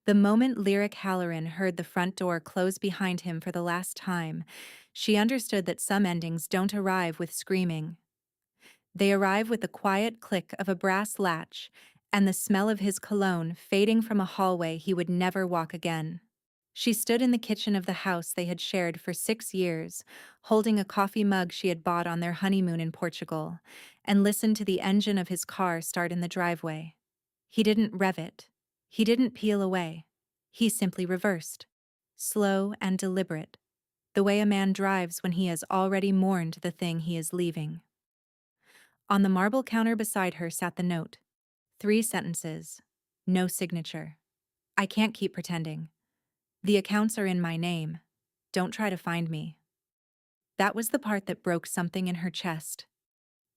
The moment Lyric Halloran heard the front door close behind him for the last time, she understood that some endings don't arrive with screaming. They arrive with the quiet click of a brass latch and the smell of his cologne fading from a hallway he would never walk again. She stood in the kitchen of the house they had shared for 6 years, holding a coffee mug she had bought on their honeymoon in Portugal, and listened to the engine of his car start in the driveway. He didn't rev it. He didn't peel away. He simply reversed. Slow and deliberate, the way a man drives when he has already mourned the thing he is leaving. On the marble counter beside her sat the note. 3 sentences. No signature. I can't keep pretending. The accounts are in my name. Don't try to find me. That was the part that broke something in her chest.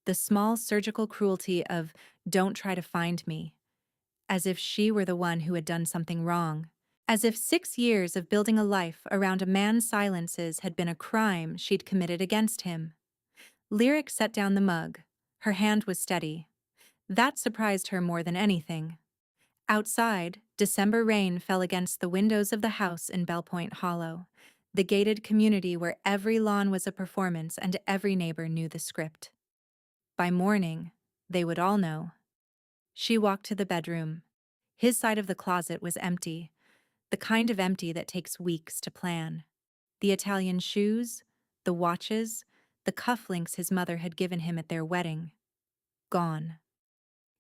The small surgical cruelty of, don't try to find me. As if she were the one who had done something wrong. As if 6 years of building a life around a man's silences had been a crime she'd committed against him. Lyric set down the mug. Her hand was steady. That surprised her more than anything. Outside, December rain fell against the windows of the house in Bellpoint Hollow, the gated community where every lawn was a performance and every neighbor knew the script. By morning, they would all know. She walked to the bedroom. His side of the closet was empty, the kind of empty that takes weeks to plan. The Italian shoes, the watches, the cufflinks his mother had given him at their wedding. Gone.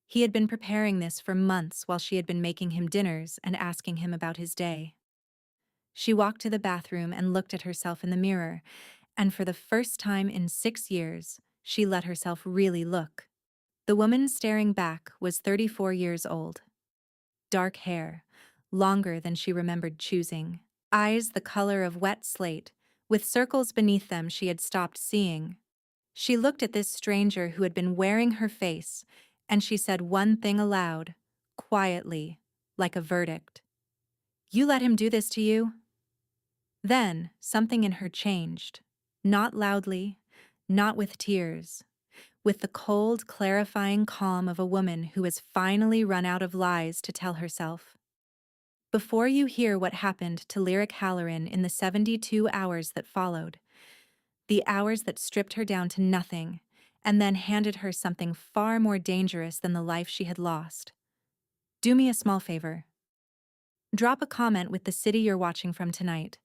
He had been preparing this for months while she had been making him dinners and asking him about his day. She walked to the bathroom and looked at herself in the mirror, and for the first time in 6 years, she let herself really look. The woman staring back was 34 years old. Dark hair, longer than she remembered choosing. Eyes the color of wet slate, with circles beneath them she had stopped seeing. She looked at this stranger who had been wearing her face, and she said one thing aloud, quietly, like a verdict. You let him do this to you? Then, something in her changed. Not loudly, not with tears. With the cold, clarifying calm of a woman who has finally run out of lies to tell herself. Before you hear what happened to Lyric Halloran in the 72 hours that followed, the hours that stripped her down to nothing, and then handed her something far more dangerous than the life she had lost. Do me a small favor. Drop a comment with the city you're watching from tonight.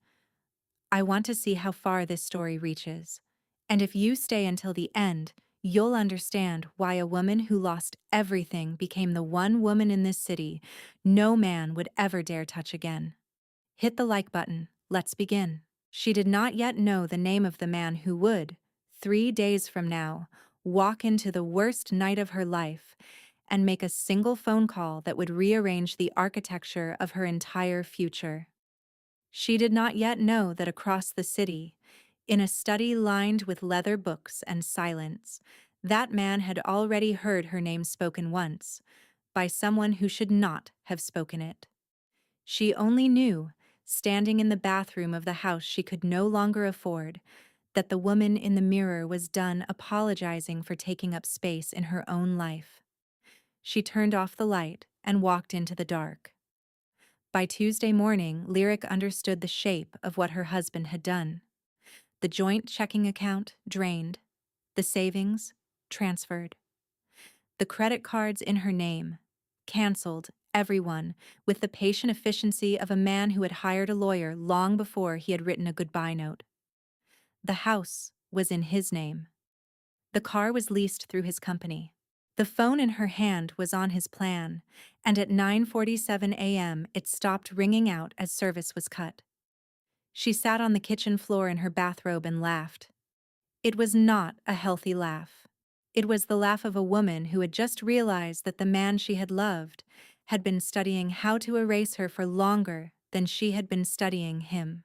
I want to see how far this story reaches. And if you stay until the end, you'll understand why a woman who lost everything became the one woman in this city no man would ever dare touch again. Hit the like button. Let's begin. She did not yet know the name of the man who would, 3 days from now, walk into the worst night of her life and make a single phone call that would rearrange the architecture of her entire future. She did not yet know that across the city, in a study lined with leather books and silence, that man had already heard her name spoken once, by someone who should not have spoken it. She only knew, standing in the bathroom of the house she could no longer afford, that the woman in the mirror was done apologizing for taking up space in her own life. She turned off the light and walked into the dark. By Tuesday morning, Lyric understood the shape of what her husband had done. The joint checking account drained, the savings transferred. The credit cards in her name canceled, everyone, with the patient efficiency of a man who had hired a lawyer long before he had written a goodbye note. The house was in his name. The car was leased through his company. The phone in her hand was on his plan, and at 9:47 a.m. it stopped ringing out as service was cut. She sat on the kitchen floor in her bathrobe and laughed. It was not a healthy laugh. It was the laugh of a woman who had just realized that the man she had loved had been studying how to erase her for longer than she had been studying him.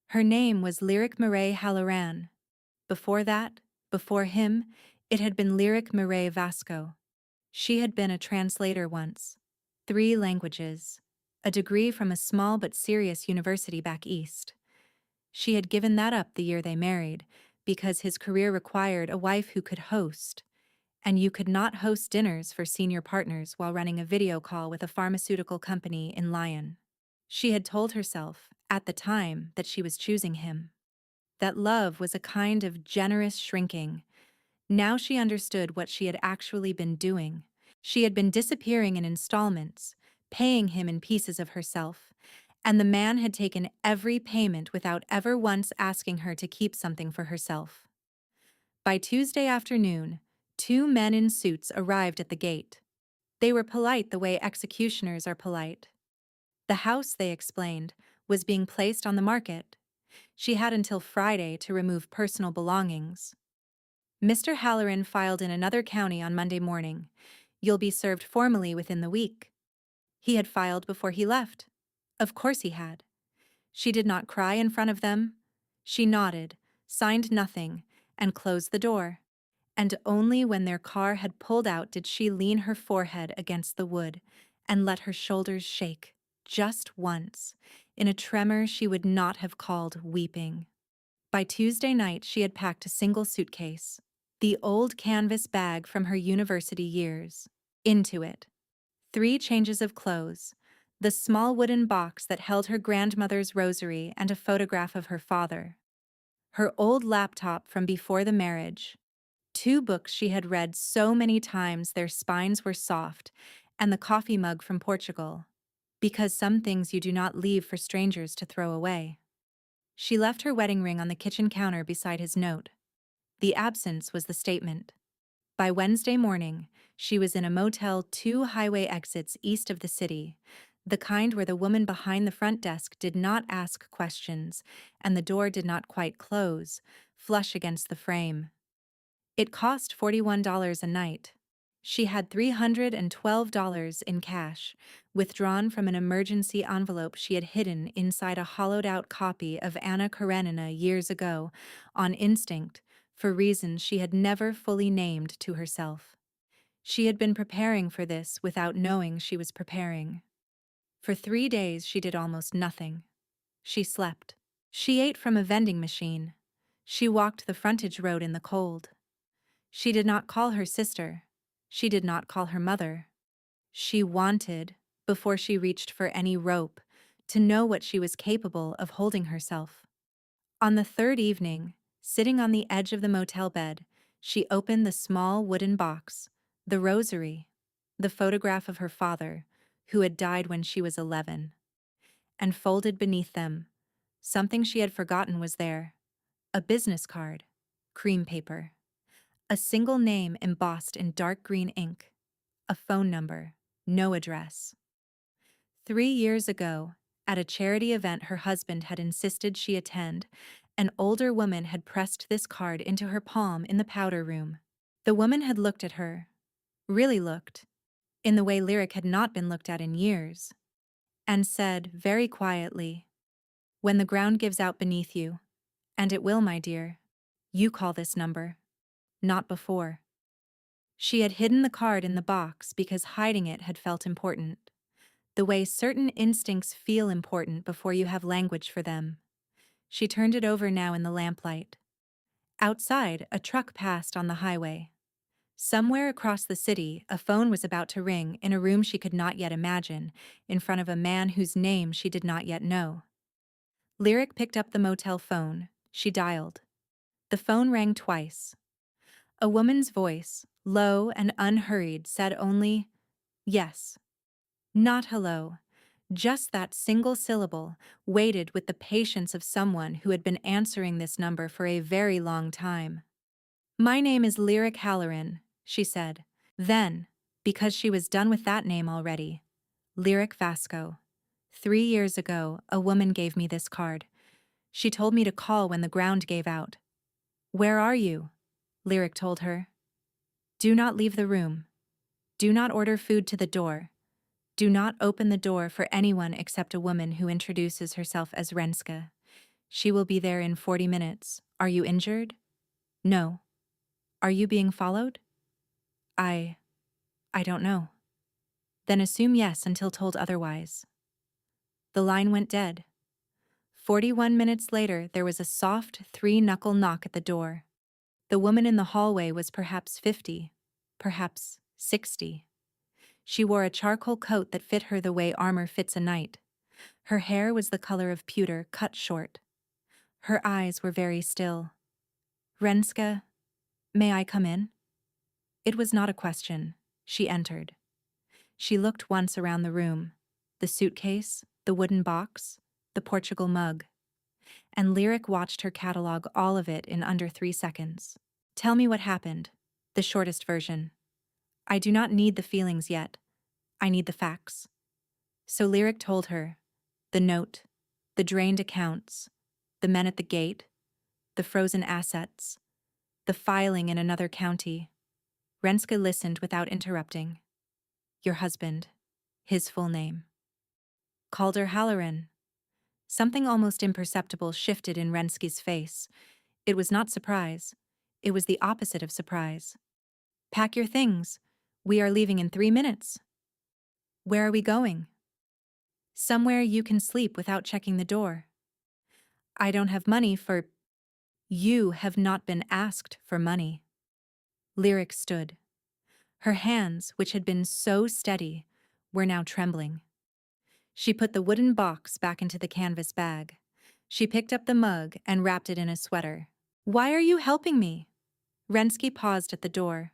Her name was Lyric Mireille Halloran. Before that, before him, it had been Lyric Mireille Vasco. She had been a translator once. 3 languages. A degree from a small but serious university back east. She had given that up the year they married, because his career required a wife who could host, and you could not host dinners for senior partners while running a video call with a pharmaceutical company in Lyon. She had told herself, at the time, that she was choosing him. That love was a kind of generous shrinking. Now she understood what she had actually been doing. She had been disappearing in installments, paying him in pieces of herself, and the man had taken every payment without ever once asking her to keep something for herself. By Tuesday afternoon, 2 men in suits arrived at the gate. They were polite the way executioners are polite. The house, they explained, was being placed on the market. She had until Friday to remove personal belongings. Mr. Halloran filed in another county on Monday morning. You'll be served formally within the week. He had filed before he left. Of course he had. She did not cry in front of them. She nodded, signed nothing, and closed the door. And only when their car had pulled out did she lean her forehead against the wood and let her shoulders shake, just once, in a tremor she would not have called weeping. By Tuesday night she had packed a single suitcase, the old canvas bag from her university years. Into it, 3 changes of clothes, the small wooden box that held her grandmother's rosary and a photograph of her father, her old laptop from before the marriage, 2 books she had read so many times their spines were soft, and the coffee mug from Portugal, because some things you do not leave for strangers to throw away. She left her wedding ring on the kitchen counter beside his note. The absence was the statement. By Wednesday morning, she was in a motel 2 highway exits east of the city, the kind where the woman behind the front desk did not ask questions and the door did not quite close, flush against the frame. It cost $41 a night. She had $312 in cash, withdrawn from an emergency envelope she had hidden inside a hollowed-out copy of Anna Karenina years ago, on instinct, for reasons she had never fully named to herself. She had been preparing for this without knowing she was preparing. For 3 days she did almost nothing. She slept. She ate from a vending machine. She walked the frontage road in the cold. She did not call her sister. She did not call her mother. She wanted, before she reached for any rope, to know what she was capable of holding herself. On the 3rd evening, sitting on the edge of the motel bed, she opened the small wooden box, the rosary, the photograph of her father, who had died when she was 11, and folded beneath them. Something she had forgotten was there. A business card, cream paper. A single name embossed in dark green ink. A phone number, no address. 3 years ago, at a charity event her husband had insisted she attend, an older woman had pressed this card into her palm in the powder room. The woman had looked at her, really looked, in the way Lyric had not been looked at in years, and said very quietly, "When the ground gives out beneath you, and it will, my dear, you call this number, not before." She had hidden the card in the box because hiding it had felt important. The way certain instincts feel important before you have language for them. She turned it over now in the lamplight. Outside, a truck passed on the highway. Somewhere across the city, a phone was about to ring in a room she could not yet imagine, in front of a man whose name she did not yet know. Lyric picked up the motel phone. She dialed. The phone rang twice. A woman's voice, low and unhurried, said only, "Yes." Not hello. Just that single syllable, weighted with the patience of someone who had been answering this number for a very long time. "My name is Lyric Halloran," she said. Then, because she was done with that name already, Lyric Vasco. 3 years ago, a woman gave me this card. She told me to call when the ground gave out. "Where are you?" Lyric told her. "Do not leave the room. Do not order food to the door. Do not open the door for anyone except a woman who introduces herself as Renska. She will be there in 40 minutes. Are you injured? No. Are you being followed? I don't know." Then assume yes until told otherwise. The line went dead. 41 minutes later, there was a soft 3-knuckle knock at the door. The woman in the hallway was perhaps 50, perhaps 60. She wore a charcoal coat that fit her the way armor fits a knight. Her hair was the color of pewter cut short. Her eyes were very still. "Renska, may I come in?" It was not a question. She entered. She looked once around the room. The suitcase, the wooden box, the Portugal mug. And Lyric watched her catalog all of it in under 3 seconds. "Tell me what happened." The shortest version. "I do not need the feelings yet. I need the facts." So Lyric told her. The note, the drained accounts, the men at the gate, the frozen assets, the filing in another county. Renska listened without interrupting. "Your husband," his full name. "Calder Halloran." Something almost imperceptible shifted in Rensky's face. It was not surprise. It was the opposite of surprise. "Pack your things. We are leaving in 3 minutes." "Where are we going?" "Somewhere you can sleep without checking the door." "I don't have money for—" "You have not been asked for money." Lyric stood. Her hands, which had been so steady, were now trembling. She put the wooden box back into the canvas bag. She picked up the mug and wrapped it in a sweater. "Why are you helping me?" Rensky paused at the door.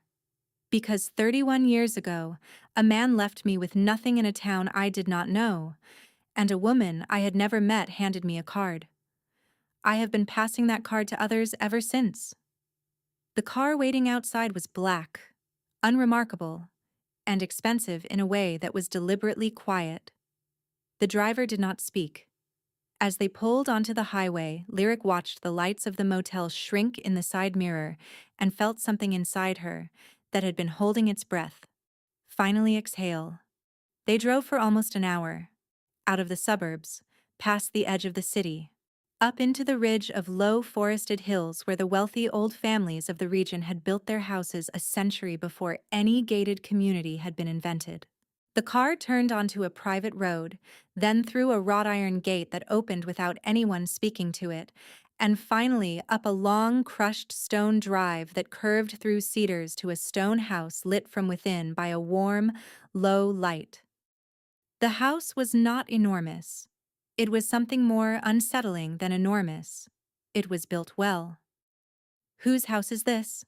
"Because 31 years ago, a man left me with nothing in a town I did not know, and a woman I had never met handed me a card. I have been passing that card to others ever since." The car waiting outside was black, unremarkable, and expensive in a way that was deliberately quiet. The driver did not speak. As they pulled onto the highway, Lyric watched the lights of the motel shrink in the side mirror and felt something inside her that had been holding its breath finally exhale. They drove for almost an hour, out of the suburbs, past the edge of the city, up into the ridge of low forested hills where the wealthy old families of the region had built their houses a century before any gated community had been invented. The car turned onto a private road, then through a wrought iron gate that opened without anyone speaking to it, and finally up a long, crushed stone drive that curved through cedars to a stone house lit from within by a warm, low light. The house was not enormous. It was something more unsettling than enormous. It was built well. "Whose house is this?"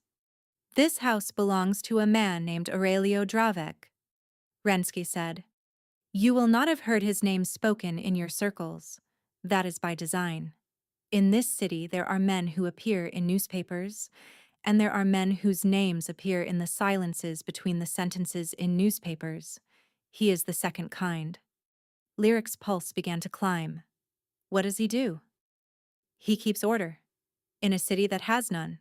"This house belongs to a man named Aurelio Dravek," Rensky said. "You will not have heard his name spoken in your circles. That is by design. In this city there are men who appear in newspapers, and there are men whose names appear in the silences between the sentences in newspapers. He is the second kind." Lyric's pulse began to climb. "What does he do?" "He keeps order. In a city that has none."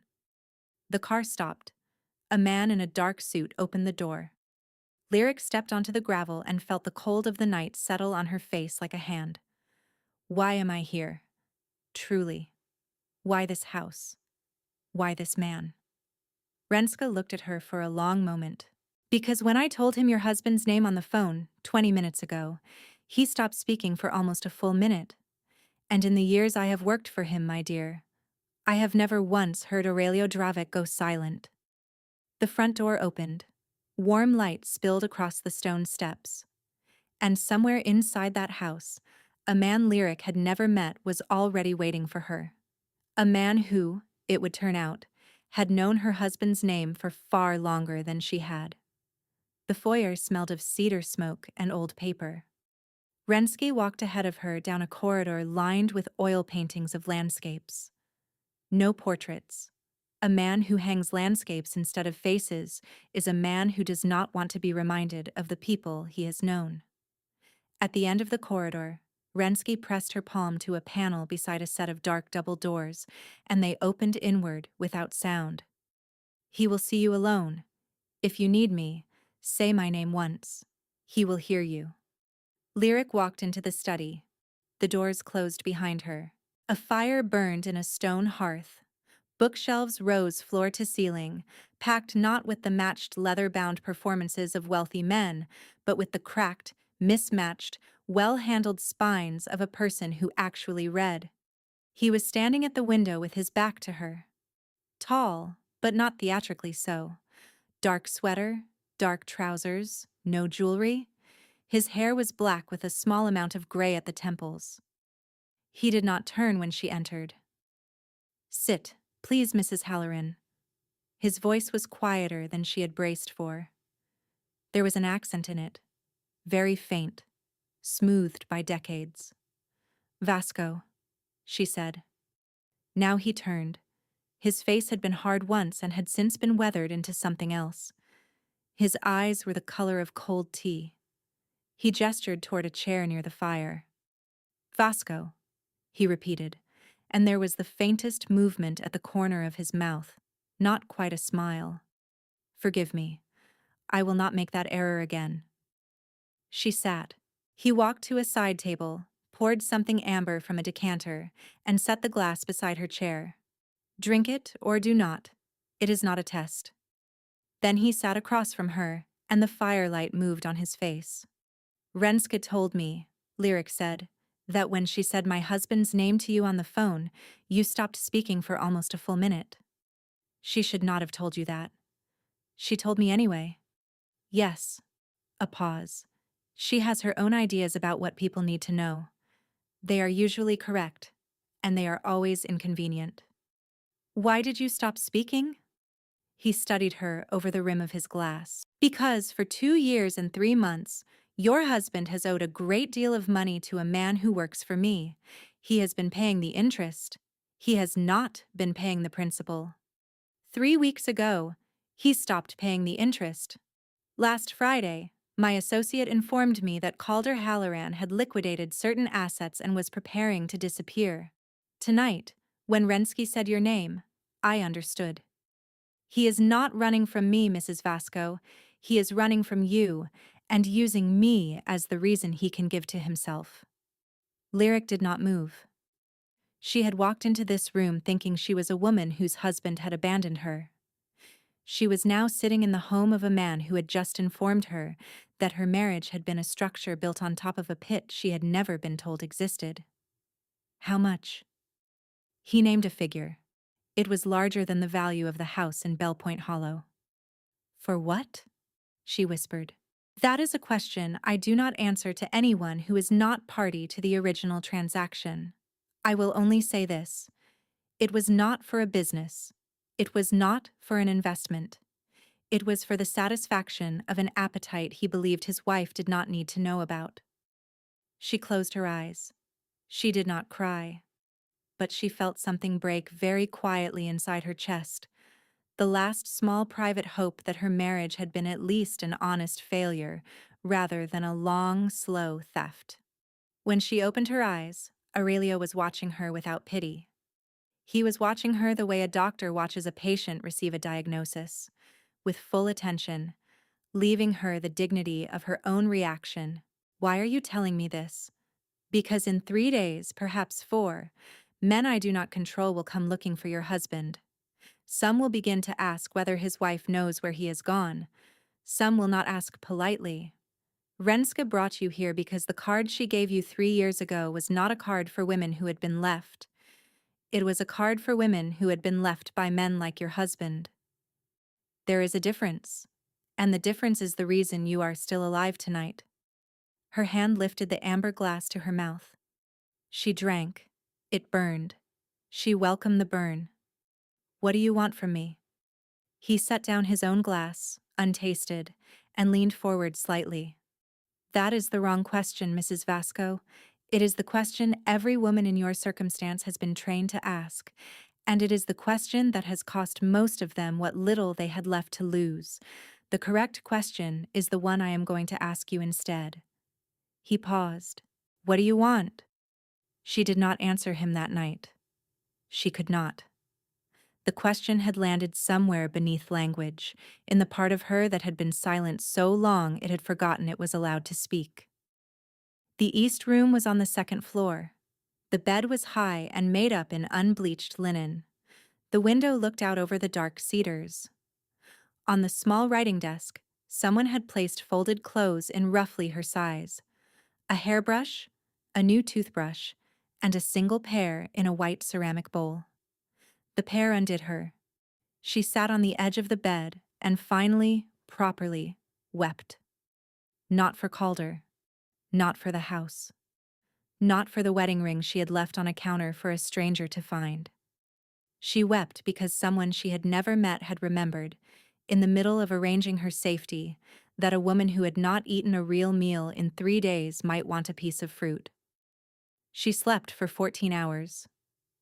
The car stopped. A man in a dark suit opened the door. Lyric stepped onto the gravel and felt the cold of the night settle on her face like a hand. "Why am I here? Truly. Why this house? Why this man?" Renska looked at her for a long moment. "Because when I told him your husband's name on the phone, 20 minutes ago, he stopped speaking for almost a full minute. And in the years I have worked for him, my dear, I have never once heard Aurelio Dravek go silent." The front door opened. Warm light spilled across the stone steps. And somewhere inside that house, a man Lyric had never met was already waiting for her. A man who, it would turn out, had known her husband's name for far longer than she had. The foyer smelled of cedar smoke and old paper. Rensky walked ahead of her down a corridor lined with oil paintings of landscapes. No portraits. A man who hangs landscapes instead of faces is a man who does not want to be reminded of the people he has known. At the end of the corridor, Rensky pressed her palm to a panel beside a set of dark double doors, and they opened inward without sound. "He will see you alone. If you need me, say my name once. He will hear you." Lyric walked into the study. The doors closed behind her. A fire burned in a stone hearth. Bookshelves rose floor to ceiling, packed not with the matched leather-bound performances of wealthy men, but with the cracked, mismatched, well-handled spines of a person who actually read. He was standing at the window with his back to her. Tall, but not theatrically so. Dark sweater, dark trousers, no jewelry. His hair was black with a small amount of gray at the temples. He did not turn when she entered. "Sit, please, Mrs. Halloran." His voice was quieter than she had braced for. There was an accent in it, very faint, smoothed by decades. "Vasco," she said. Now he turned. His face had been hard once and had since been weathered into something else. His eyes were the color of cold tea. He gestured toward a chair near the fire. "Vasco," he repeated, and there was the faintest movement at the corner of his mouth, not quite a smile. "Forgive me. I will not make that error again." She sat. He walked to a side table, poured something amber from a decanter, and set the glass beside her chair. "Drink it or do not. It is not a test." Then he sat across from her, and the firelight moved on his face. "Renska told me," Lyric said, "that when she said my husband's name to you on the phone, you stopped speaking for almost a full minute." "She should not have told you that." "She told me anyway." "Yes." A pause. "She has her own ideas about what people need to know. They are usually correct, and they are always inconvenient." "Why did you stop speaking?" He studied her over the rim of his glass. "Because for 2 years and 3 months, your husband has owed a great deal of money to a man who works for me. He has been paying the interest. He has not been paying the principal. 3 weeks ago, he stopped paying the interest. Last Friday, my associate informed me that Calder Halloran had liquidated certain assets and was preparing to disappear. Tonight, when Rensky said your name, I understood. He is not running from me, Mrs. Vasco. He is running from you, and using me as the reason he can give to himself." Lyric did not move. She had walked into this room thinking she was a woman whose husband had abandoned her. She was now sitting in the home of a man who had just informed her that her marriage had been a structure built on top of a pit she had never been told existed. "How much?" He named a figure. It was larger than the value of the house in Bell Point Hollow. "For what?" she whispered. "That is a question I do not answer to anyone who is not party to the original transaction. I will only say this. It was not for a business. It was not for an investment. It was for the satisfaction of an appetite he believed his wife did not need to know about." She closed her eyes. She did not cry, but she felt something break very quietly inside her chest, the last small private hope that her marriage had been at least an honest failure rather than a long, slow theft. When she opened her eyes, Aurelio was watching her without pity. He was watching her the way a doctor watches a patient receive a diagnosis, with full attention, leaving her the dignity of her own reaction. "Why are you telling me this?" "Because in 3 days, perhaps 4, men I do not control will come looking for your husband. Some will begin to ask whether his wife knows where he has gone. Some will not ask politely. Renska brought you here because the card she gave you 3 years ago was not a card for women who had been left. It was a card for women who had been left by men like your husband. There is a difference, and the difference is the reason you are still alive tonight." Her hand lifted the amber glass to her mouth. She drank. It burned. She welcomed the burn. "What do you want from me?" He set down his own glass, untasted, and leaned forward slightly. "That is the wrong question, Mrs. Vasco. It is the question every woman in your circumstance has been trained to ask, and it is the question that has cost most of them what little they had left to lose. The correct question is the one I am going to ask you instead." He paused. "What do you want?" She did not answer him that night. She could not. The question had landed somewhere beneath language, in the part of her that had been silent so long it had forgotten it was allowed to speak. The east room was on the 2nd floor. The bed was high and made up in unbleached linen. The window looked out over the dark cedars. On the small writing desk, someone had placed folded clothes in roughly her size: a hairbrush, a new toothbrush, and a single pair in a white ceramic bowl. The pair undid her. She sat on the edge of the bed and finally, properly, wept. Not for Calder. Not for the house. Not for the wedding ring she had left on a counter for a stranger to find. She wept because someone she had never met had remembered, in the middle of arranging her safety, that a woman who had not eaten a real meal in 3 days might want a piece of fruit. She slept for 14 hours.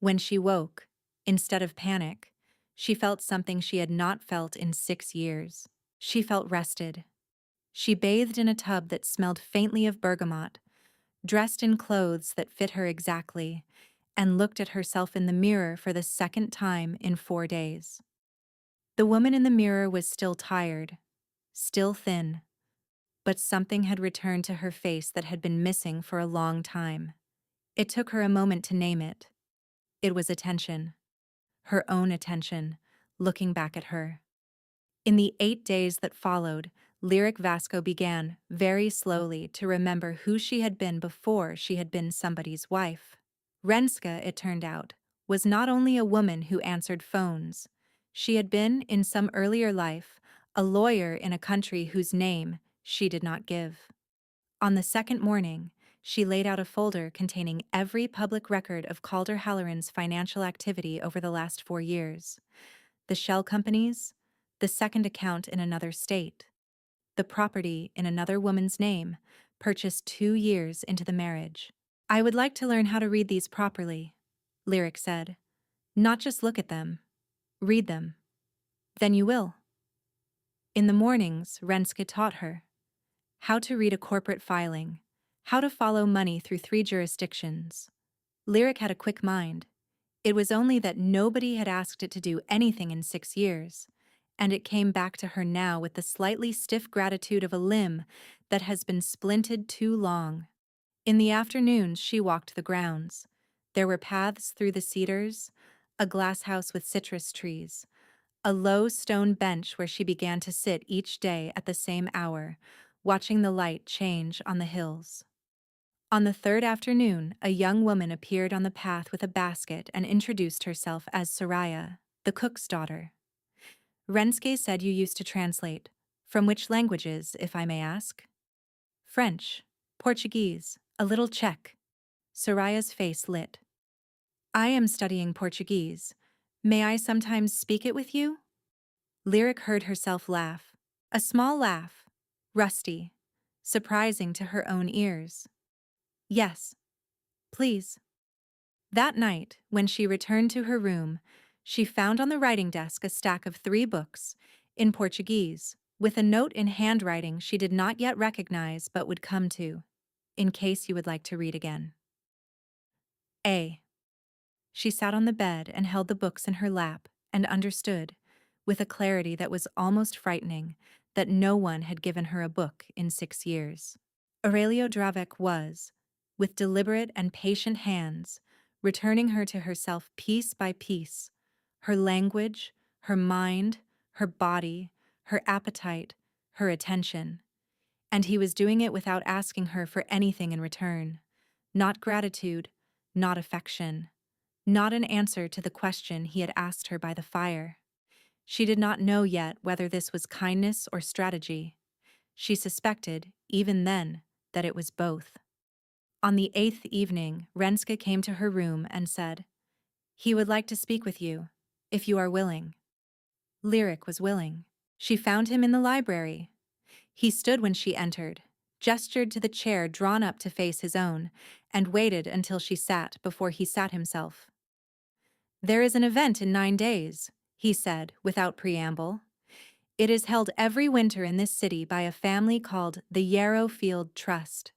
When she woke, instead of panic, she felt something she had not felt in 6 years. She felt rested. She bathed in a tub that smelled faintly of bergamot, dressed in clothes that fit her exactly, and looked at herself in the mirror for the second time in 4 days. The woman in the mirror was still tired, still thin, but something had returned to her face that had been missing for a long time. It took her a moment to name it. It was attention. Her own attention, looking back at her. In the 8 days that followed, Lyric Vasco began, very slowly, to remember who she had been before she had been somebody's wife. Renska, it turned out, was not only a woman who answered phones. She had been, in some earlier life, a lawyer in a country whose name she did not give. On the second morning, she laid out a folder containing every public record of Calder Halloran's financial activity over the last 4 years. The shell companies, the second account in another state, the property in another woman's name, purchased 2 years into the marriage. "I would like to learn how to read these properly," Lyric said. "Not just look at them. Read them. Then you will." In the mornings, Renska taught her how to read a corporate filing, how to follow money through 3 jurisdictions. Lyric had a quick mind. It was only that nobody had asked it to do anything in 6 years, and it came back to her now with the slightly stiff gratitude of a limb that has been splinted too long. In the afternoons, she walked the grounds. There were paths through the cedars, a glass house with citrus trees, a low stone bench where she began to sit each day at the same hour, watching the light change on the hills. On the third afternoon, a young woman appeared on the path with a basket and introduced herself as Soraya, the cook's daughter. "Renske said you used to translate. From which languages, if I may ask?" "French, Portuguese, a little Czech." Soraya's face lit. "I am studying Portuguese. May I sometimes speak it with you?" Lyric heard herself laugh. A small laugh, rusty, surprising to her own ears. "Yes, please." That night, when she returned to her room, she found on the writing desk a stack of 3 books, in Portuguese, with a note in handwriting she did not yet recognize but would come to, in case you would like to read again. A. She sat on the bed and held the books in her lap and understood, with a clarity that was almost frightening, that no one had given her a book in 6 years. Aurelio Dravec was, with deliberate and patient hands, returning her to herself piece by piece, her language, her mind, her body, her appetite, her attention. And he was doing it without asking her for anything in return. Not gratitude, not affection, not an answer to the question he had asked her by the fire. She did not know yet whether this was kindness or strategy. She suspected, even then, that it was both. On the 8th evening, Renska came to her room and said, "He would like to speak with you, if you are willing." Lyric was willing. She found him in the library. He stood when she entered, gestured to the chair drawn up to face his own, and waited until she sat before he sat himself. "There is an event in 9 days," he said, without preamble. "It is held every winter in this city by a family called the Yarrow Field Trust.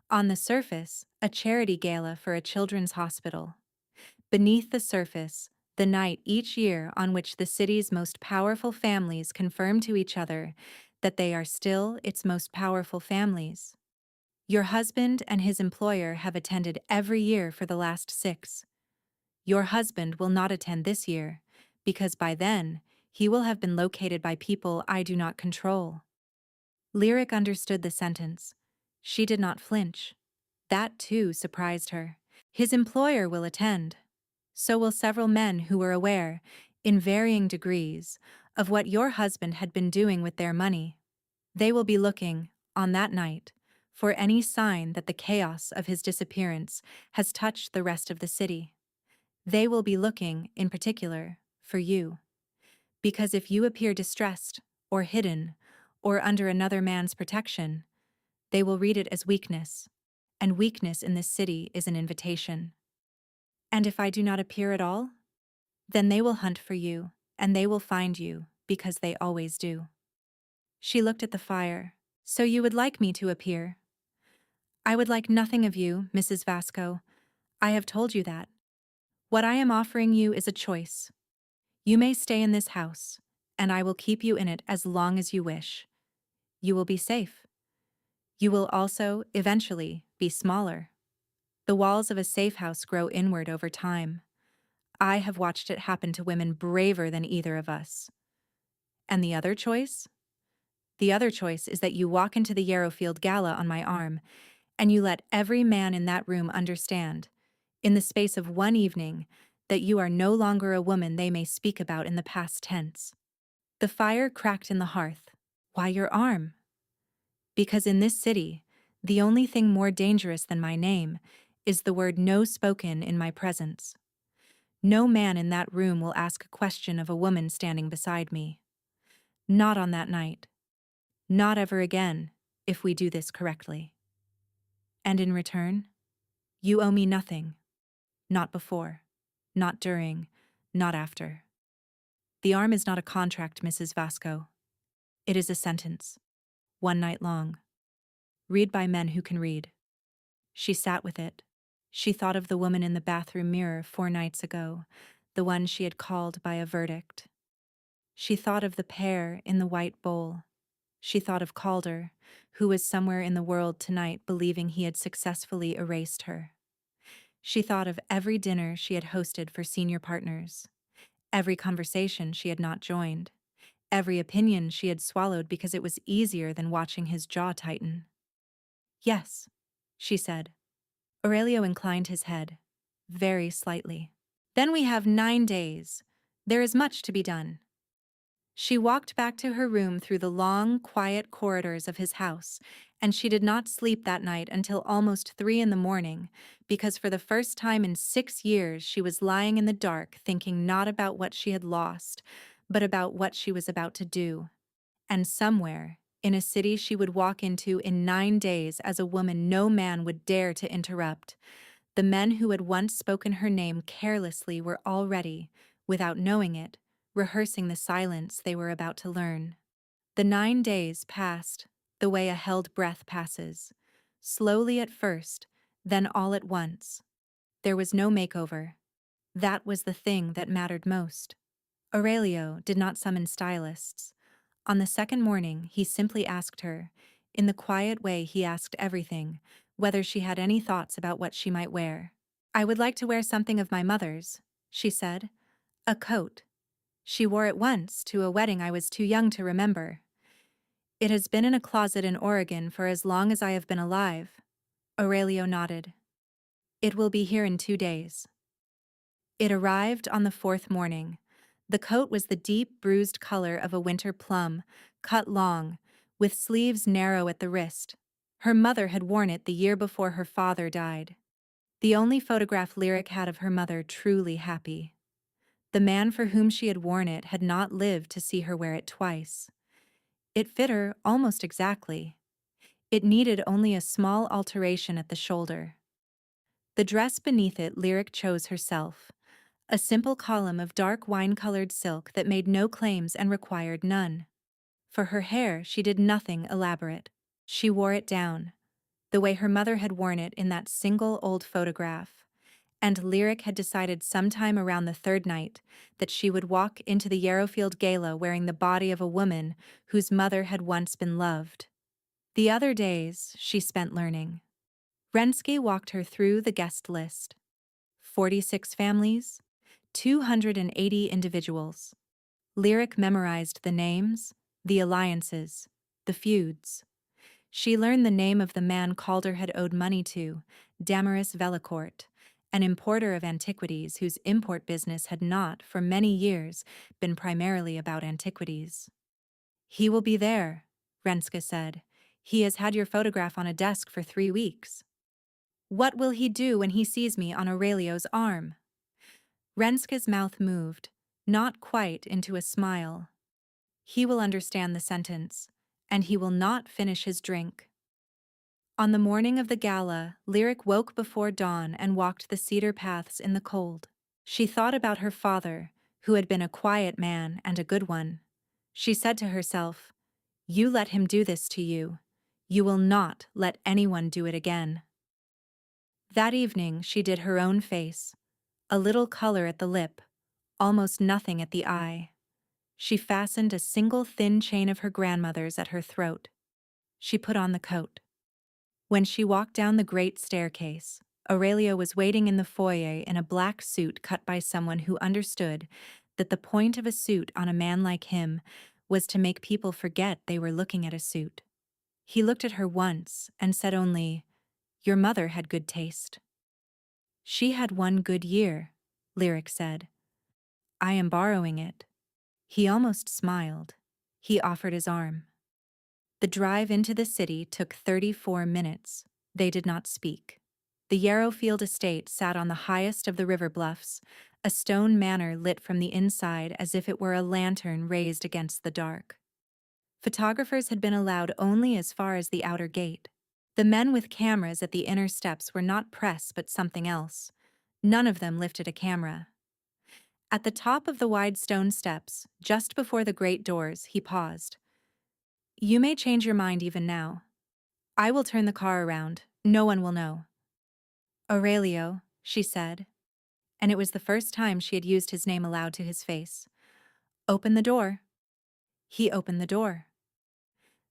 On the surface, a charity gala for a children's hospital. Beneath the surface, the night each year on which the city's most powerful families confirm to each other that they are still its most powerful families. Your husband and his employer have attended every year for the last 6. Your husband will not attend this year, because by then, he will have been located by people I do not control." Lyric understood the sentence. She did not flinch. That, too, surprised her. "His employer will attend. So will several men who were aware, in varying degrees, of what your husband had been doing with their money. They will be looking, on that night, for any sign that the chaos of his disappearance has touched the rest of the city. They will be looking, in particular, for you. Because if you appear distressed, or hidden, or under another man's protection, they will read it as weakness, and weakness in this city is an invitation. And if I do not appear at all, then they will hunt for you, and they will find you, because they always do. She looked at the fire. So you would like me to appear? I would like nothing of you, Mrs. Vasco. I have told you that. What I am offering you is a choice. You may stay in this house, and I will keep you in it as long as you wish. You will be safe. You will also, eventually, be smaller. The walls of a safe house grow inward over time. I have watched it happen to women braver than either of us. And the other choice? The other choice is that you walk into the Yarrowfield Gala on my arm, and you let every man in that room understand, in the space of one evening, that you are no longer a woman they may speak about in the past tense. The fire cracked in the hearth. Why your arm? Because in this city, the only thing more dangerous than my name is the word no spoken in my presence. No man in that room will ask a question of a woman standing beside me. Not on that night. Not ever again, if we do this correctly. And in return, you owe me nothing. Not before, not during, not after. The arm is not a contract, Mrs. Vasco. It is a sentence. One night long. Read by men who can read. She sat with it. She thought of the woman in the bathroom mirror 4 nights ago, the one she had called by a verdict. She thought of the pear in the white bowl. She thought of Calder, who was somewhere in the world tonight believing he had successfully erased her. She thought of every dinner she had hosted for senior partners, every conversation she had not joined, every opinion she had swallowed because it was easier than watching his jaw tighten. Yes, she said. Aurelio inclined his head, very slightly. Then we have 9 days. There is much to be done. She walked back to her room through the long, quiet corridors of his house, and she did not sleep that night until almost 3 in the morning, because for the first time in 6 years she was lying in the dark thinking not about what she had lost, but about what she was about to do. And somewhere, in a city she would walk into in 9 days as a woman no man would dare to interrupt, the men who had once spoken her name carelessly were already, without knowing it, rehearsing the silence they were about to learn. The 9 days passed, the way a held breath passes, slowly at first, then all at once. There was no makeover. That was the thing that mattered most. Aurelio did not summon stylists. On the second morning, he simply asked her, in the quiet way he asked everything, whether she had any thoughts about what she might wear. I would like to wear something of my mother's, she said. A coat. She wore it once to a wedding I was too young to remember. It has been in a closet in Oregon for as long as I have been alive. Aurelio nodded. It will be here in 2 days. It arrived on the 4th morning. The coat was the deep, bruised color of a winter plum, cut long, with sleeves narrow at the wrist. Her mother had worn it the year before her father died. The only photograph Lyric had of her mother truly happy. The man for whom she had worn it had not lived to see her wear it twice. It fit her almost exactly. It needed only a small alteration at the shoulder. The dress beneath it Lyric chose herself, a simple column of dark wine-colored silk that made no claims and required none. For her hair she did nothing elaborate. She wore it down, the way her mother had worn it in that single old photograph, and Lyric had decided sometime around the 3rd night that she would walk into the Yarrowfield Gala wearing the body of a woman whose mother had once been loved. The other days she spent learning. Rensky walked her through the guest list. 46 families, 280 individuals. Lyric memorized the names, the alliances, the feuds. She learned the name of the man Calder had owed money to, Damaris Velacourt, an importer of antiquities whose import business had not, for many years, been primarily about antiquities. He will be there, Renska said. He has had your photograph on a desk for 3 weeks. What will he do when he sees me on Aurelio's arm? Renska's mouth moved, not quite into a smile. He will understand the sentence, and he will not finish his drink. On the morning of the gala, Lyric woke before dawn and walked the cedar paths in the cold. She thought about her father, who had been a quiet man and a good one. She said to herself, "You let him do this to you. You will not let anyone do it again." That evening she did her own face, a little color at the lip, almost nothing at the eye. She fastened a single thin chain of her grandmother's at her throat. She put on the coat. When she walked down the great staircase, Aurelio was waiting in the foyer in a black suit cut by someone who understood that the point of a suit on a man like him was to make people forget they were looking at a suit. He looked at her once and said only, "Your mother had good taste." "She had one good year," Lyric said. "I am borrowing it." He almost smiled. He offered his arm. The drive into the city took 34 minutes. They did not speak. The Yarrowfield estate sat on the highest of the river bluffs, a stone manor lit from the inside as if it were a lantern raised against the dark. Photographers had been allowed only as far as the outer gate. The men with cameras at the inner steps were not press but something else. None of them lifted a camera. At the top of the wide stone steps, just before the great doors, he paused. "You may change your mind even now. I will turn the car around. No one will know." "Aurelio," she said, and it was the first time she had used his name aloud to his face. "Open the door." He opened the door.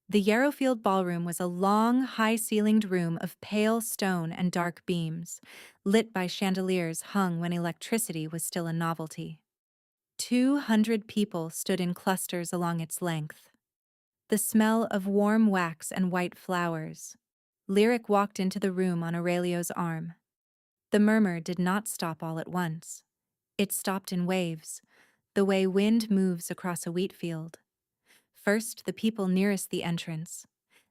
The Yarrowfield ballroom was a long, high-ceilinged room of pale stone and dark beams, lit by chandeliers hung when electricity was still a novelty. 200 people stood in clusters along its length. The smell of warm wax and white flowers. Lyric walked into the room on Aurelio's arm. The murmur did not stop all at once. It stopped in waves, the way wind moves across a wheat field. First, the people nearest the entrance,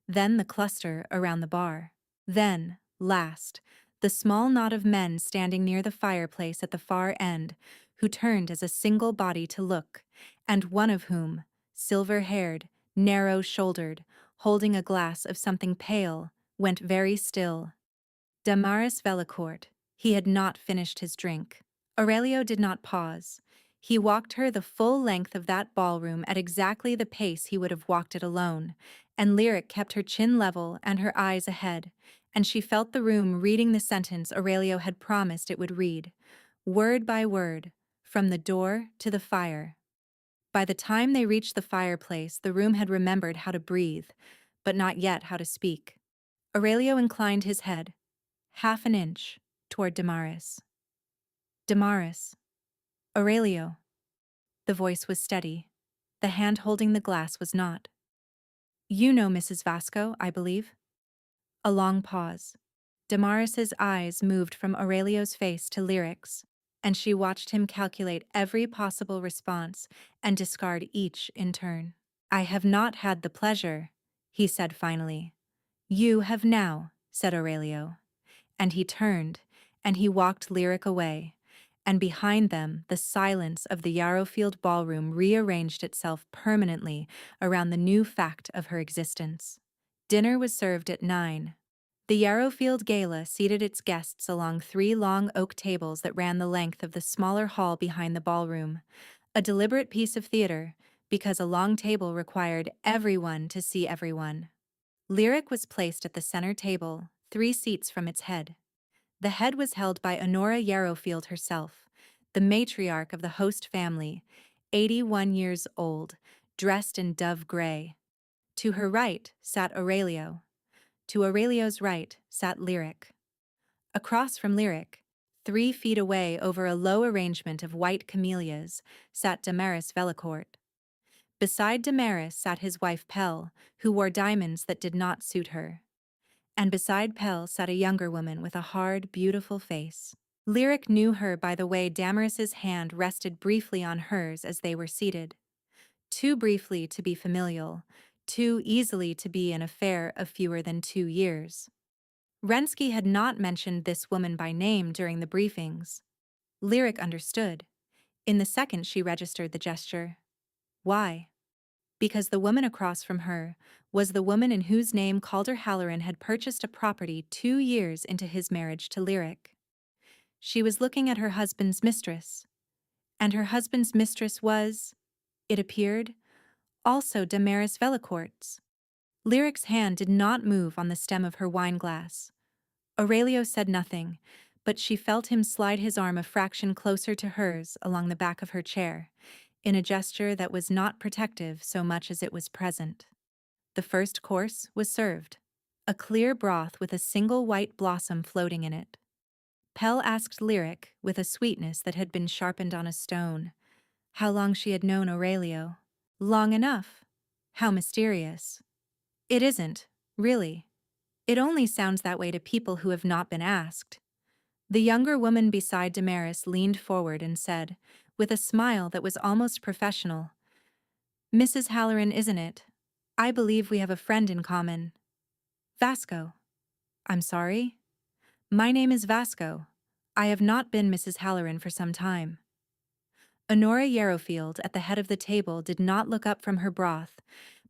then the cluster around the bar, then, last, the small knot of men standing near the fireplace at the far end, who turned as a single body to look, and one of whom, silver-haired, narrow-shouldered, holding a glass of something pale, went very still. Damaris Velacourt. He had not finished his drink. Aurelio did not pause. He walked her the full length of that ballroom at exactly the pace he would have walked it alone, and Lyric kept her chin level and her eyes ahead, and she felt the room reading the sentence Aurelio had promised it would read, word by word, from the door to the fire. By the time they reached the fireplace, the room had remembered how to breathe, but not yet how to speak. Aurelio inclined his head, half an inch, toward Damaris. "Damaris. Aurelio." The voice was steady. The hand holding the glass was not. "You know Mrs. Vasco, I believe?" A long pause. Damaris's eyes moved from Aurelio's face to Lyric's, and she watched him calculate every possible response and discard each in turn. "I have not had the pleasure," he said finally. "You have now," said Aurelio. And he turned, and he walked Lyric away, and behind them the silence of the Yarrowfield ballroom rearranged itself permanently around the new fact of her existence. Dinner was served at 9. The Yarrowfield Gala seated its guests along 3 long oak tables that ran the length of the smaller hall behind the ballroom, a deliberate piece of theater, because a long table required everyone to see everyone. Lyric was placed at the center table, 3 seats from its head. The head was held by Honora Yarrowfield herself, the matriarch of the host family, 81 years old, dressed in dove gray. To her right sat Aurelio. To Aurelio's right sat Lyric. Across from Lyric, 3 feet away over a low arrangement of white camellias, sat Damaris Velacourt. Beside Damaris sat his wife Pell, who wore diamonds that did not suit her. And beside Pell sat a younger woman with a hard, beautiful face. Lyric knew her by the way Damaris's hand rested briefly on hers as they were seated. Too briefly to be familial, too easily to be an affair of fewer than 2 years. Rensky had not mentioned this woman by name during the briefings. Lyric understood. In the second she registered the gesture. Why? Because the woman across from her was the woman in whose name Calder Halloran had purchased a property 2 years into his marriage to Lyric. She was looking at her husband's mistress. And her husband's mistress was, it appeared, also Damaris Velacourt's. Lyric's hand did not move on the stem of her wineglass. Aurelio said nothing, but she felt him slide his arm a fraction closer to hers along the back of her chair, in a gesture that was not protective so much as it was present. The first course was served, a clear broth with a single white blossom floating in it. Pell asked Lyric, with a sweetness that had been sharpened on a stone, how long she had known Aurelio. Long enough. How mysterious. It isn't, really. It only sounds that way to people who have not been asked. The younger woman beside Damaris leaned forward and said, with a smile that was almost professional, Mrs. Halloran, isn't it? I believe we have a friend in common. Vasco. I'm sorry? My name is Vasco. I have not been Mrs. Halloran for some time. Honora Yarrowfield at the head of the table did not look up from her broth,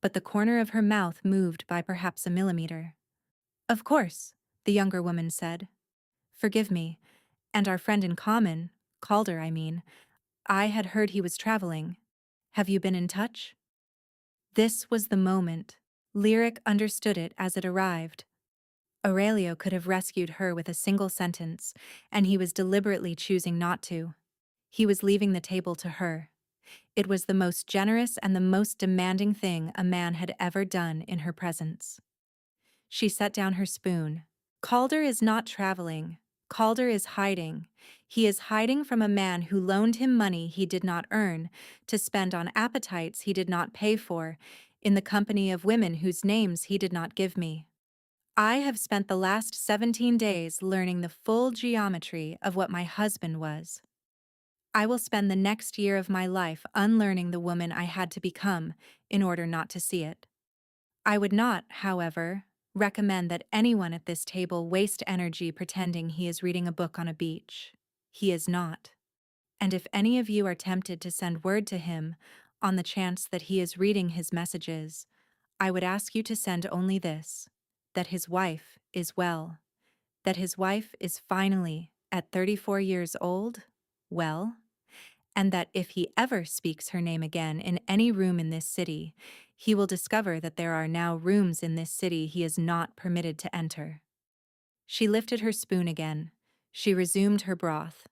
but the corner of her mouth moved by perhaps a millimeter. Of course, the younger woman said. Forgive me, and our friend in common, Calder, I mean. I had heard he was traveling. Have you been in touch? This was the moment. Lyric understood it as it arrived. Aurelio could have rescued her with a single sentence, and he was deliberately choosing not to. He was leaving the table to her. It was the most generous and the most demanding thing a man had ever done in her presence. She set down her spoon. Calder is not traveling. Calder is hiding. He is hiding from a man who loaned him money he did not earn to spend on appetites he did not pay for, in the company of women whose names he did not give me. I have spent the last 17 days learning the full geometry of what my husband was. I will spend the next year of my life unlearning the woman I had to become in order not to see it. I would not, however, recommend that anyone at this table waste energy pretending he is reading a book on a beach. He is not. And if any of you are tempted to send word to him on the chance that he is reading his messages, I would ask you to send only this, that his wife is well, that his wife is finally, at 34 years old, well, and that if he ever speaks her name again in any room in this city, he will discover that there are now rooms in this city he is not permitted to enter. She lifted her spoon again. She resumed her broth.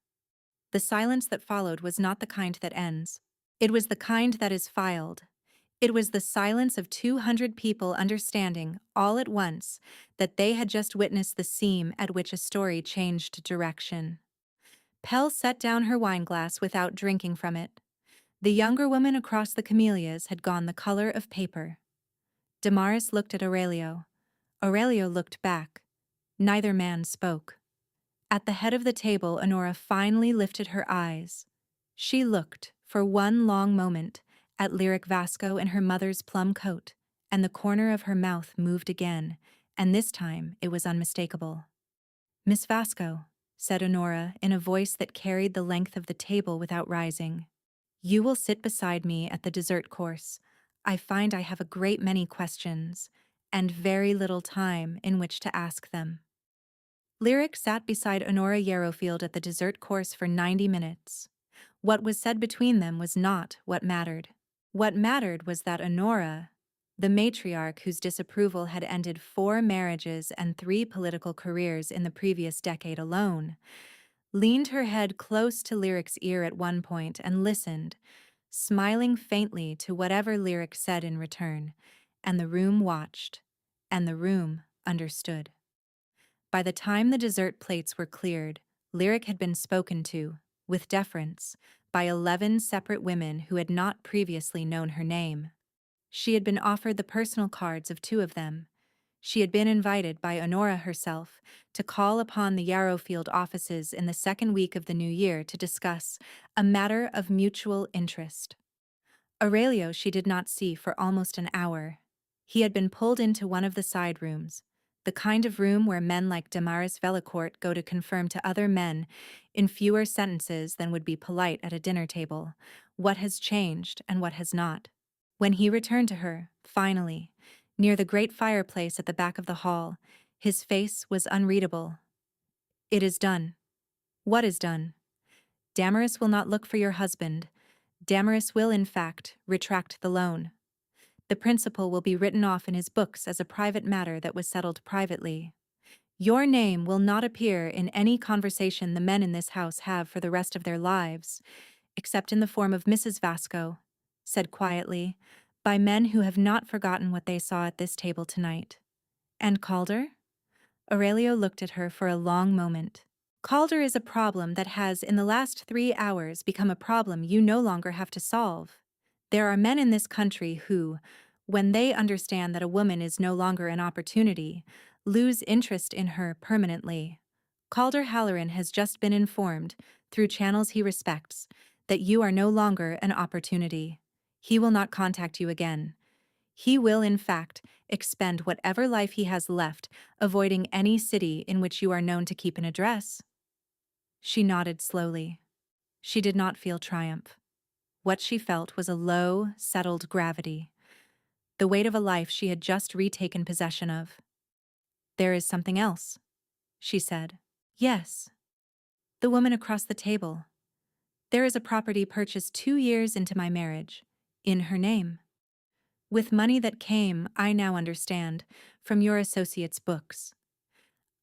The silence that followed was not the kind that ends. It was the kind that is filed. It was the silence of 200 people understanding, all at once, that they had just witnessed the seam at which a story changed direction. Pell set down her wineglass without drinking from it. The younger woman across the camellias had gone the color of paper. Damaris looked at Aurelio. Aurelio looked back. Neither man spoke. At the head of the table, Honora finally lifted her eyes. She looked, for one long moment, at Lyric Vasco in her mother's plum coat, and the corner of her mouth moved again, and this time it was unmistakable. Miss Vasco, said Honora in a voice that carried the length of the table without rising. You will sit beside me at the dessert course. I find I have a great many questions, and very little time in which to ask them. Lyric sat beside Honora Yarrowfield at the dessert course for 90 minutes. What was said between them was not what mattered. What mattered was that Honora, the matriarch whose disapproval had ended 4 marriages and 3 political careers in the previous decade alone, leaned her head close to Lyric's ear at one point and listened, smiling faintly to whatever Lyric said in return, and the room watched, and the room understood. By the time the dessert plates were cleared, Lyric had been spoken to, with deference, by 11 separate women who had not previously known her name. She had been offered the personal cards of 2 of them. She had been invited by Honora herself to call upon the Yarrowfield offices in the second week of the new year to discuss a matter of mutual interest. Aurelio she did not see for almost an hour. He had been pulled into one of the side rooms, the kind of room where men like Damaris Velacourt go to confirm to other men, in fewer sentences than would be polite at a dinner table, what has changed and what has not. When he returned to her, finally, near the great fireplace at the back of the hall, his face was unreadable. "It is done." "What is done?" "Damaris will not look for your husband. Damaris will, in fact, retract the loan. The principal will be written off in his books as a private matter that was settled privately. Your name will not appear in any conversation the men in this house have for the rest of their lives, except in the form of Mrs. Vasco," said quietly, "by men who have not forgotten what they saw at this table tonight." "And Calder?" Aurelio looked at her for a long moment. "Calder is a problem that has, in the last 3 hours, become a problem you no longer have to solve. There are men in this country who, when they understand that a woman is no longer an opportunity, lose interest in her permanently. Calder Halloran has just been informed, through channels he respects, that you are no longer an opportunity. He will not contact you again. He will, in fact, expend whatever life he has left, avoiding any city in which you are known to keep an address." She nodded slowly. She did not feel triumph. What she felt was a low, settled gravity, the weight of a life she had just retaken possession of. "There is something else," she said. "Yes." "The woman across the table. There is a property purchased 2 years into my marriage, in her name. With money that came, I now understand, from your associate's books.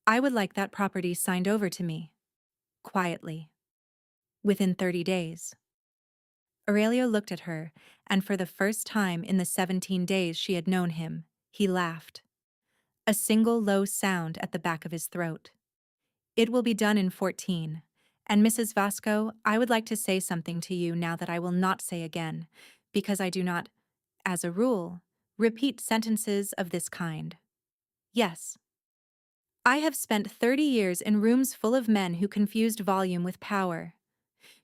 I would like that property signed over to me, quietly, within 30 days. Aurelio looked at her, and for the first time in the 17 days she had known him, he laughed. A single low sound at the back of his throat. "It will be done in 14. And Mrs. Vasco, I would like to say something to you now that I will not say again, because I do not, as a rule, repeat sentences of this kind. Yes. I have spent 30 years in rooms full of men who confused volume with power.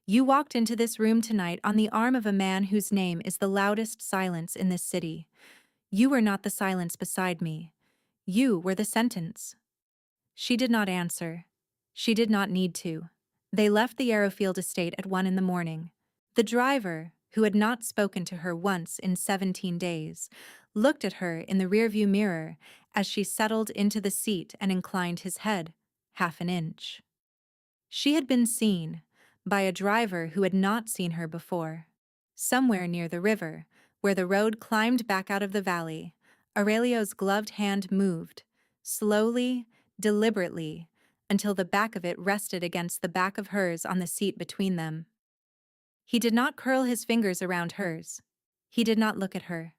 You walked into this room tonight on the arm of a man whose name is the loudest silence in this city. You were not the silence beside me. You were the sentence." She did not answer. She did not need to. They left the Arrowfield estate at 1 in the morning. The driver, who had not spoken to her once in 17 days, looked at her in the rearview mirror as she settled into the seat and inclined his head, half an inch. She had been seen by a driver who had not seen her before. Somewhere near the river, where the road climbed back out of the valley, Aurelio's gloved hand moved, slowly, deliberately, until the back of it rested against the back of hers on the seat between them. He did not curl his fingers around hers. He did not look at her.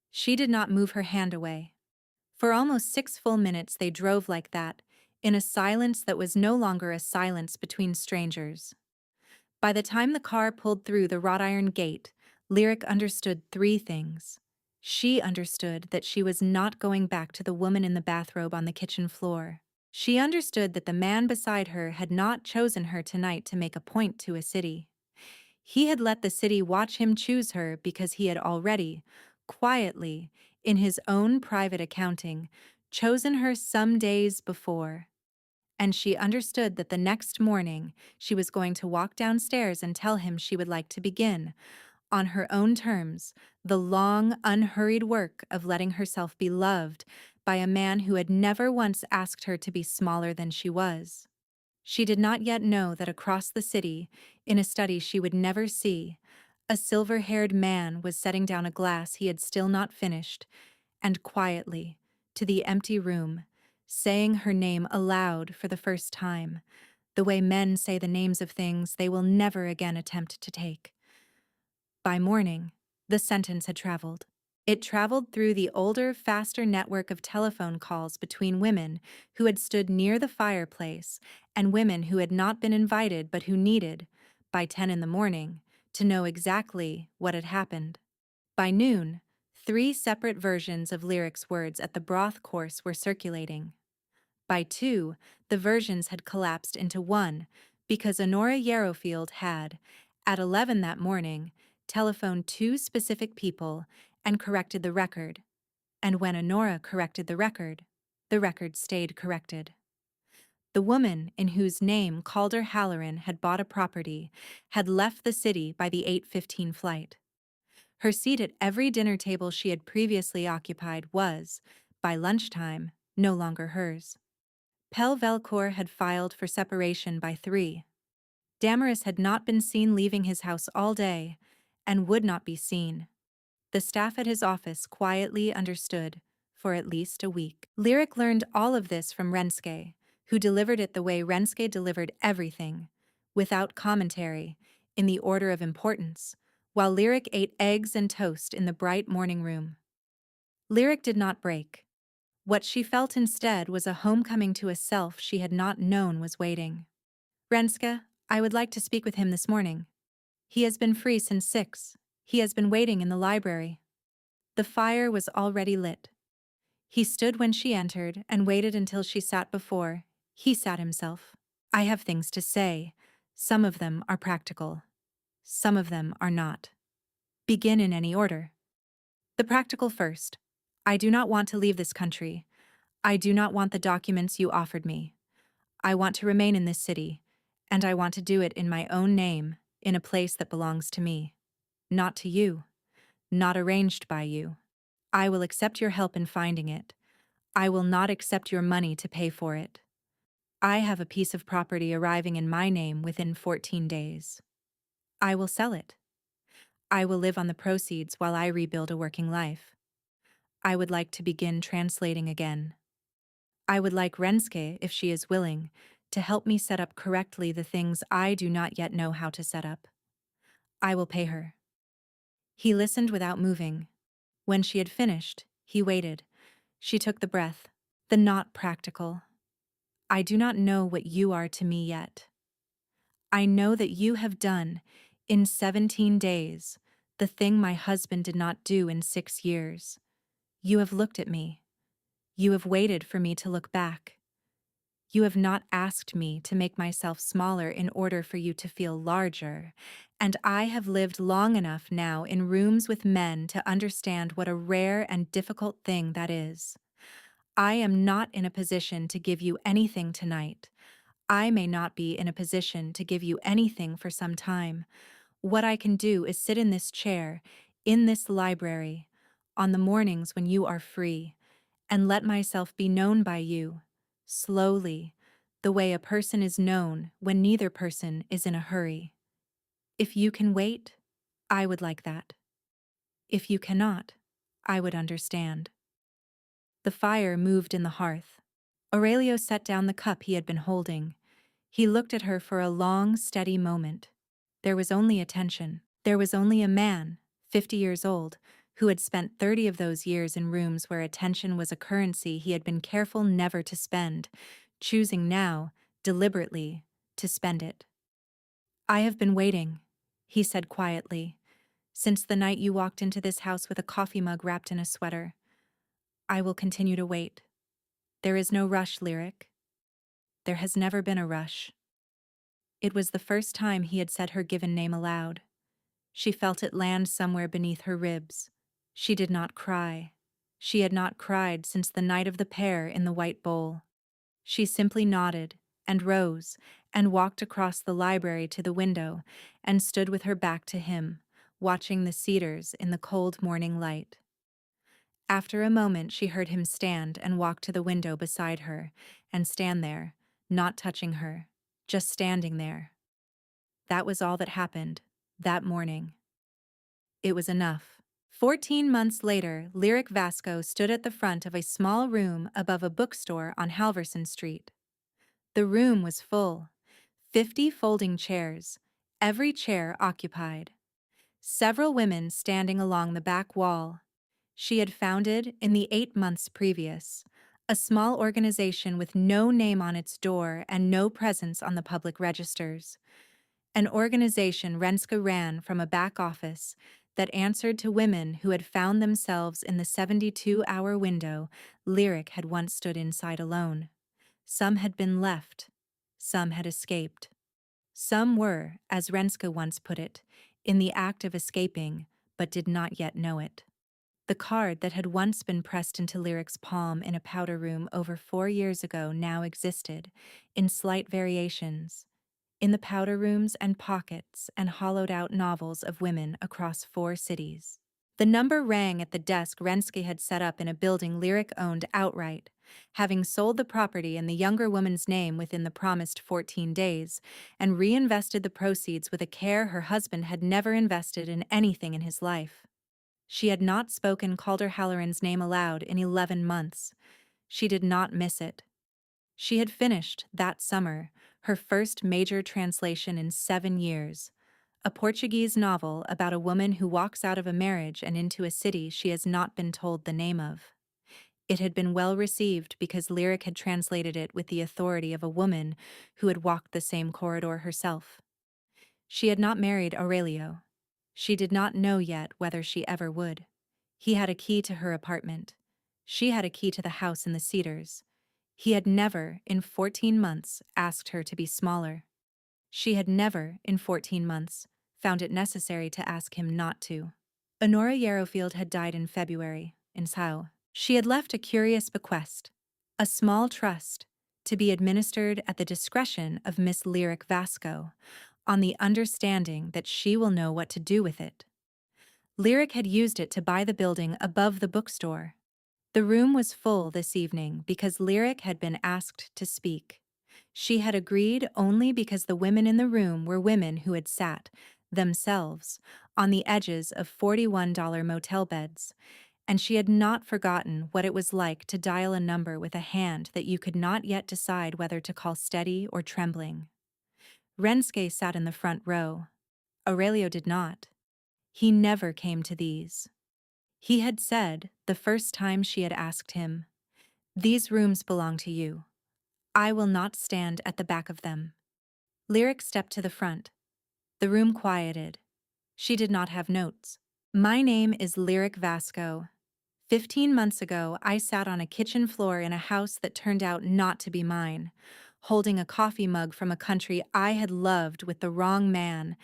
She did not move her hand away. For almost 6 full minutes they drove like that, in a silence that was no longer a silence between strangers. By the time the car pulled through the wrought iron gate, Lyric understood 3 things. She understood that she was not going back to the woman in the bathrobe on the kitchen floor. She understood that the man beside her had not chosen her tonight to make a point to a city. He had let the city watch him choose her because he had already, quietly, in his own private accounting, chosen her some days before. And she understood that the next morning she was going to walk downstairs and tell him she would like to begin, on her own terms, the long, unhurried work of letting herself be loved by a man who had never once asked her to be smaller than she was. She did not yet know that across the city, in a study she would never see, a silver-haired man was setting down a glass he had still not finished, and quietly, to the empty room, saying her name aloud for the first time, the way men say the names of things they will never again attempt to take. By morning, the sentence had traveled. It traveled through the older, faster network of telephone calls between women who had stood near the fireplace and women who had not been invited but who needed, by 10 in the morning, to know exactly what had happened. By noon, 3 separate versions of Lyric's words at the broth course were circulating. By 2, the versions had collapsed into one because Honora Yarrowfield had, at 11 that morning, telephoned 2 specific people and corrected the record, and when Honora corrected the record stayed corrected. The woman in whose name Calder Halloran had bought a property had left the city by the 8:15 flight. Her seat at every dinner table she had previously occupied was, by lunchtime, no longer hers. Pell Velcourt had filed for separation by 3. Damaris had not been seen leaving his house all day, and would not be seen. The staff at his office quietly understood, for at least a week. Lyric learned all of this from Renske, who delivered it the way Renske delivered everything, without commentary, in the order of importance, while Lyric ate eggs and toast in the bright morning room. Lyric did not break. What she felt instead was a homecoming to a self she had not known was waiting. Renske, I would like to speak with him this morning. He has been free since 6. He has been waiting in the library. The fire was already lit. He stood when she entered and waited until she sat before. He sat himself. I have things to say. Some of them are practical. Some of them are not. Begin in any order. The practical first. I do not want to leave this country. I do not want the documents you offered me. I want to remain in this city, and I want to do it in my own name, in a place that belongs to me. Not to you. Not arranged by you. I will accept your help in finding it. I will not accept your money to pay for it. I have a piece of property arriving in my name within 14 days. I will sell it. I will live on the proceeds while I rebuild a working life. I would like to begin translating again. I would like Renske, if she is willing, to help me set up correctly the things I do not yet know how to set up. I will pay her. He listened without moving. When she had finished, he waited. She took the breath. The not practical. I do not know what you are to me yet. I know that you have done, in 17 days, the thing my husband did not do in 6 years. You have looked at me. You have waited for me to look back. You have not asked me to make myself smaller in order for you to feel larger, and I have lived long enough now in rooms with men to understand what a rare and difficult thing that is. I am not in a position to give you anything tonight. I may not be in a position to give you anything for some time. What I can do is sit in this chair, in this library, on the mornings when you are free, and let myself be known by you, slowly, the way a person is known when neither person is in a hurry. If you can wait, I would like that. If you cannot, I would understand. The fire moved in the hearth. Aurelio set down the cup he had been holding. He looked at her for a long, steady moment. There was only attention. There was only a man, 50 years old, who had spent 30 of those years in rooms where attention was a currency he had been careful never to spend, choosing now, deliberately, to spend it. I have been waiting, he said quietly, since the night you walked into this house with a coffee mug wrapped in a sweater. I will continue to wait. There is no rush, Lyric. There has never been a rush. It was the first time he had said her given name aloud. She felt it land somewhere beneath her ribs. She did not cry. She had not cried since the night of the pear in the white bowl. She simply nodded, and rose, and walked across the library to the window, and stood with her back to him, watching the cedars in the cold morning light. After a moment she heard him stand and walk to the window beside her, and stand there, not touching her, just standing there. That was all that happened, that morning. It was enough. 14 months later, Lyric Vasco stood at the front of a small room above a bookstore on Halverson Street. The room was full. 50 folding chairs, every chair occupied. Several women standing along the back wall. She had founded, in the 8 months previous, a small organization with no name on its door and no presence on the public registers. An organization Renske ran from a back office that answered to women who had found themselves in the 72-hour window Lyric had once stood inside alone. Some had been left. Some had escaped. Some were, as Renske once put it, in the act of escaping, but did not yet know it. The card that had once been pressed into Lyric's palm in a powder room over 4 years ago now existed, in slight variations, in the powder rooms and pockets and hollowed-out novels of women across 4 cities. The number rang at the desk Renske had set up in a building Lyric owned outright, having sold the property in the younger woman's name within the promised 14 days, and reinvested the proceeds with a care her husband had never invested in anything in his life. She had not spoken Calder Halloran's name aloud in 11 months. She did not miss it. She had finished, that summer, her first major translation in 7 years, a Portuguese novel about a woman who walks out of a marriage and into a city she has not been told the name of. It had been well received because Lyric had translated it with the authority of a woman who had walked the same corridor herself. She had not married Aurelio. She did not know yet whether she ever would. He had a key to her apartment. She had a key to the house in the Cedars. He had never, in 14 months, asked her to be smaller. She had never, in 14 months, found it necessary to ask him not to. Honora Yarrowfield had died in February, in Sao. She had left a curious bequest, a small trust, to be administered at the discretion of Miss Lyric Vasco, on the understanding that she will know what to do with it. Lyric had used it to buy the building above the bookstore. The room was full this evening because Lyric had been asked to speak. She had agreed only because the women in the room were women who had sat, themselves, on the edges of $41 motel beds, and she had not forgotten what it was like to dial a number with a hand that you could not yet decide whether to call steady or trembling. Renske sat in the front row. Aurelio did not. He never came to these. He had said, the first time she had asked him, "These rooms belong to you. I will not stand at the back of them." Lyric stepped to the front. The room quieted. She did not have notes. "My name is Lyric Vasco. 15 months ago, I sat on a kitchen floor in a house that turned out not to be mine, holding a coffee mug from a country I had loved with the wrong man,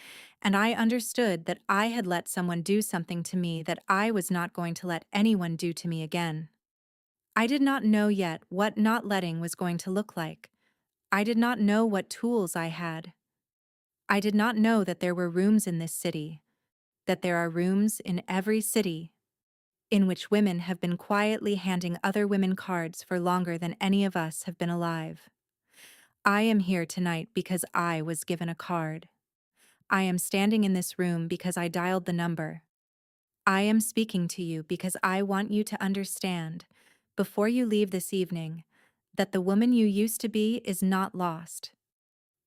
and I understood that I had let someone do something to me that I was not going to let anyone do to me again. I did not know yet what not letting was going to look like. I did not know what tools I had. I did not know that there were rooms in this city, that there are rooms in every city, in which women have been quietly handing other women cards for longer than any of us have been alive. I am here tonight because I was given a card. I am standing in this room because I dialed the number. I am speaking to you because I want you to understand, before you leave this evening, that the woman you used to be is not lost.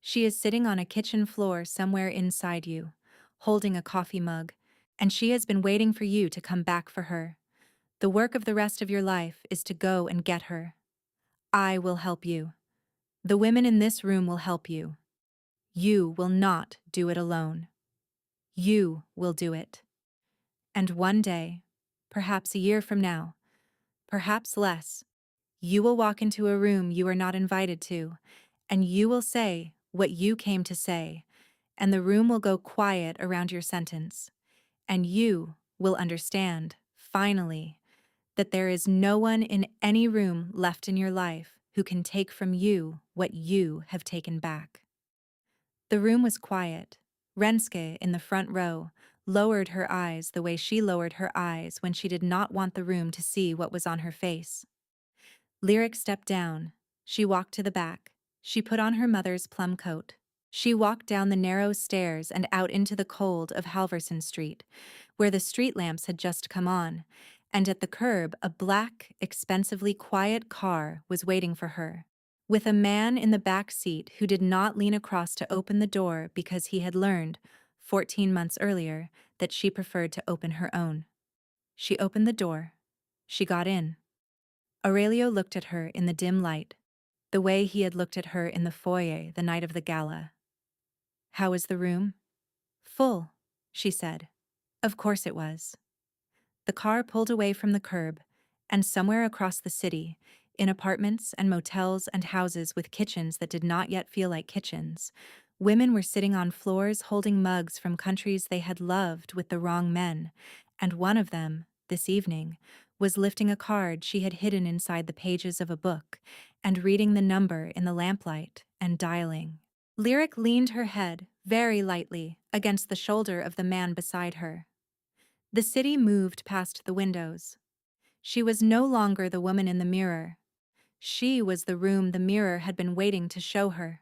She is sitting on a kitchen floor somewhere inside you, holding a coffee mug, and she has been waiting for you to come back for her. The work of the rest of your life is to go and get her. I will help you. The women in this room will help you. You will not do it alone. You will do it. And one day, perhaps a year from now, perhaps less, you will walk into a room you are not invited to, and you will say what you came to say, and the room will go quiet around your sentence, and you will understand, finally, that there is no one in any room left in your life who can take from you what you have taken back. The room was quiet. Renske, in the front row, lowered her eyes the way she lowered her eyes when she did not want the room to see what was on her face. Lyric stepped down. She walked to the back. She put on her mother's plum coat. She walked down the narrow stairs and out into the cold of Halverson Street, where the street lamps had just come on, and at the curb a black, expensively quiet car was waiting for her, with a man in the back seat who did not lean across to open the door because he had learned, 14 months earlier, that she preferred to open her own. She opened the door. She got in. Aurelio looked at her in the dim light, the way he had looked at her in the foyer the night of the gala. "How is the room?" "Full," she said. Of course it was. The car pulled away from the curb, and somewhere across the city, in apartments and motels and houses with kitchens that did not yet feel like kitchens, women were sitting on floors holding mugs from countries they had loved with the wrong men, and one of them, this evening was lifting a card she had hidden inside the pages of a book and reading the number in the lamplight and dialing. Lyric leaned her head, very lightly, against the shoulder of the man beside her. The city moved past the windows. She was no longer the woman in the mirror. She was the room the mirror had been waiting to show her.